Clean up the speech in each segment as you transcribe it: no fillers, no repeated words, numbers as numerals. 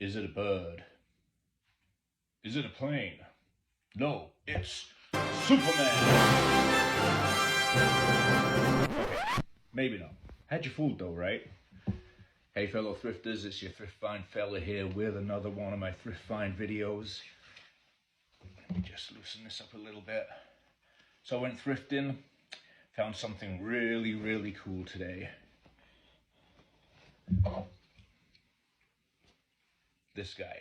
Is it a bird? Is it a plane? No, it's Superman! Maybe not. Had you fooled though, right? Hey fellow thrifters, it's your Thrift Find fella here with another one of my Thrift Find videos. Let me just loosen this up a little bit. So I went thrifting, found something really cool today. This guy.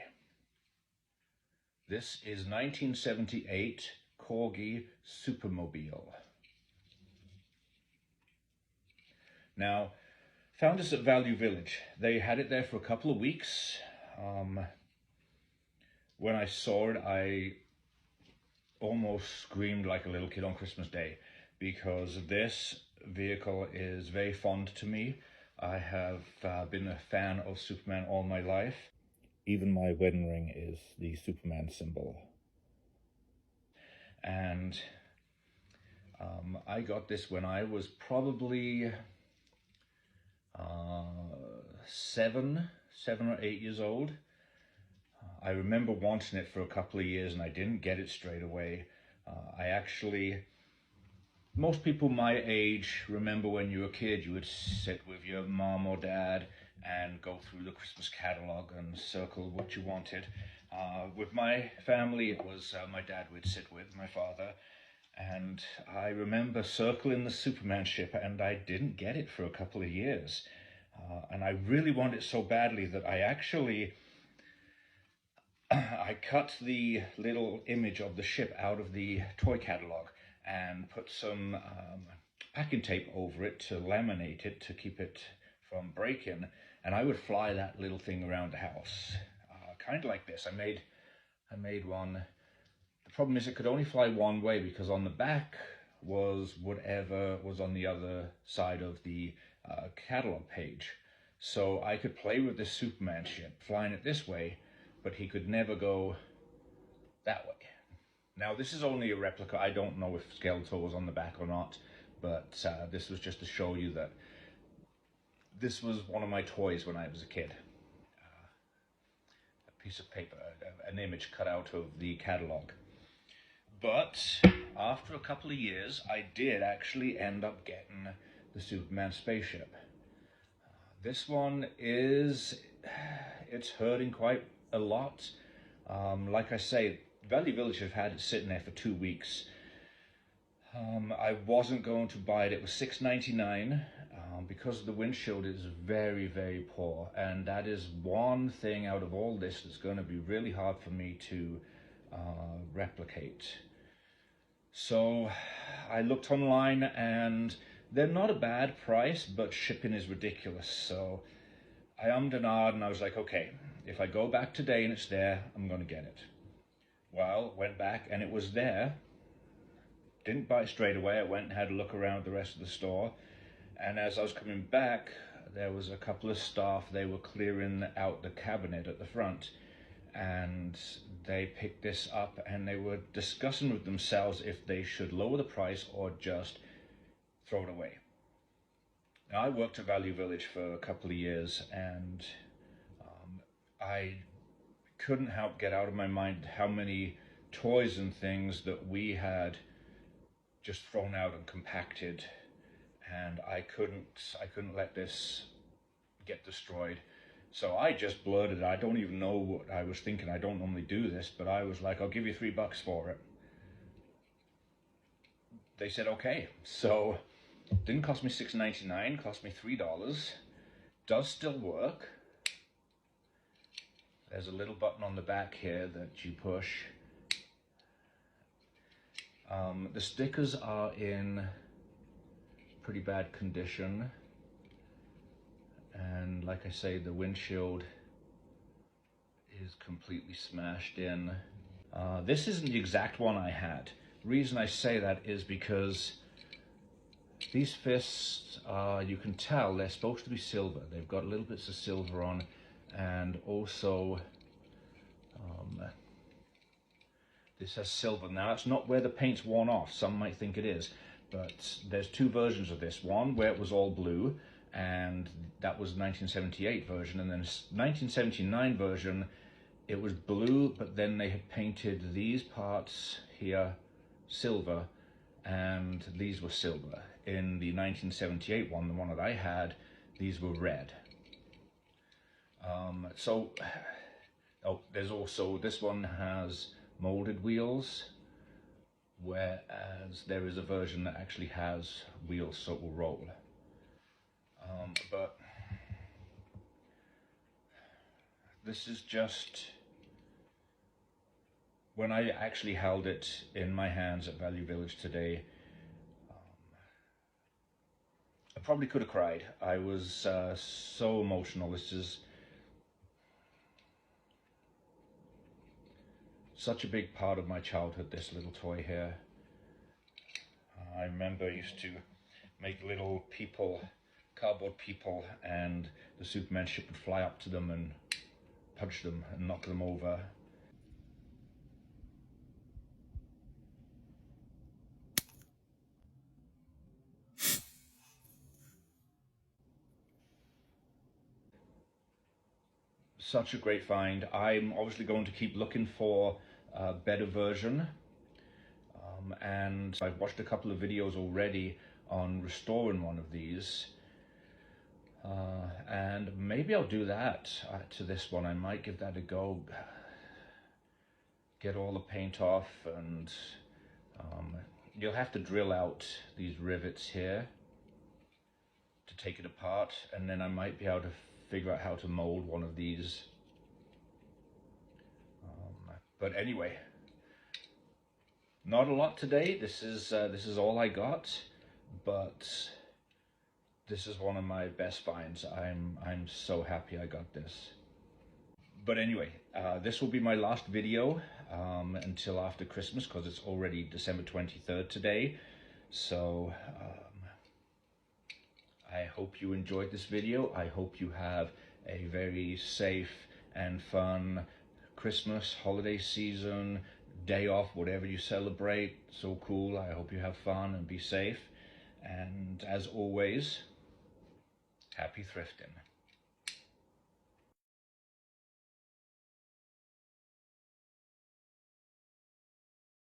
This is 1978 Corgi Supermobile. Now, found this at Value Village. They had it there for a couple of weeks. When I saw it, I almost screamed like a little kid on Christmas Day because this vehicle is very fond to me. I have been a fan of Superman all my life. Even my wedding ring is the Superman symbol. And I got this when I was probably 7 or 8 years old. I remember wanting it for a couple of years and I didn't get it straight away. Most people my age remember when you were a kid, you would sit with your mom or dad and go through the Christmas catalog and circle what you wanted. With my family, it was my dad would sit with, my father, and I remember circling the Superman ship and I didn't get it for a couple of years. And I really wanted it so badly that I cut the little image of the ship out of the toy catalog and put some packing tape over it to laminate it to keep it from breaking, and I would fly that little thing around the house, kind of like this. I made one. The problem is it could only fly one way because on the back was whatever was on the other side of the catalog page. So I could play with this Superman ship, flying it this way, but he could never go that way. Now this is only a replica. I don't know if Skeletor was on the back or not, but this was just to show you that this was one of my toys when I was a kid. A piece of paper, an image cut out of the catalog. But after a couple of years, I did actually end up getting the Superman spaceship. This one it's hurting quite a lot. Like I say, Value Village have had it sitting there for 2 weeks. I wasn't going to buy it. It was $6.99 because the windshield is very poor, and that is one thing out of all this that's going to be really hard for me to replicate. So I looked online and they're not a bad price, but shipping is ridiculous. So I ummed and ahed and I was like, okay, if I go back today and it's there, I'm going to get it. Well, went back and it was there. Didn't buy it straight away. I went and had a look around the rest of the store. And as I was coming back, there was a couple of staff. They were clearing out the cabinet at the front. And they picked this up and they were discussing with themselves if they should lower the price or just throw it away. Now, I worked at Value Village for a couple of years and I couldn't help get out of my mind how many toys and things that we had just thrown out and compacted, and I couldn't let this get destroyed. So I just blurted. I don't even know what I was thinking. I don't normally do this, but I was like, I'll give you $3 for it. They said okay. So it didn't cost me $6.99, cost me $3. Does still work. There's a little button on the back here that you push. The stickers are in pretty bad condition. And like I say, the windshield is completely smashed in. This isn't the exact one I had. The reason I say that is because these fists, you can tell they're supposed to be silver. They've got little bits of silver on, and also this has silver. Now that's not where the paint's worn off. Some might think it is, but there's two versions of this. One where it was all blue, and that was 1978 version. And then 1979 version, it was blue, but then they had painted these parts here silver, and these were silver. In the 1978 one, the one that I had, these were red. There's also, this one has molded wheels, whereas there is a version that actually has wheels so it will roll. But this is just, when I actually held it in my hands at Value Village today, I probably could have cried. I was so emotional. This is such a big part of my childhood, this little toy here. I remember I used to make little people, cardboard people, and the Superman ship would fly up to them and punch them and knock them over. Such a great find. I'm obviously going to keep looking for a better version. And I've watched a couple of videos already on restoring one of these. And maybe I'll do that to this one. I might give that a go. Get all the paint off, and you'll have to drill out these rivets here to take it apart, and then I might be able to figure out how to mold one of these. But anyway, not a lot today. This is all I got, but this is one of my best finds. I'm so happy I got this. But anyway, this will be my last video until after Christmas, because it's already December 23rd today. So I hope you enjoyed this video. I hope you have a very safe and fun Christmas, holiday season, day off, whatever you celebrate. So cool. I hope you have fun and be safe. And as always, happy thrifting.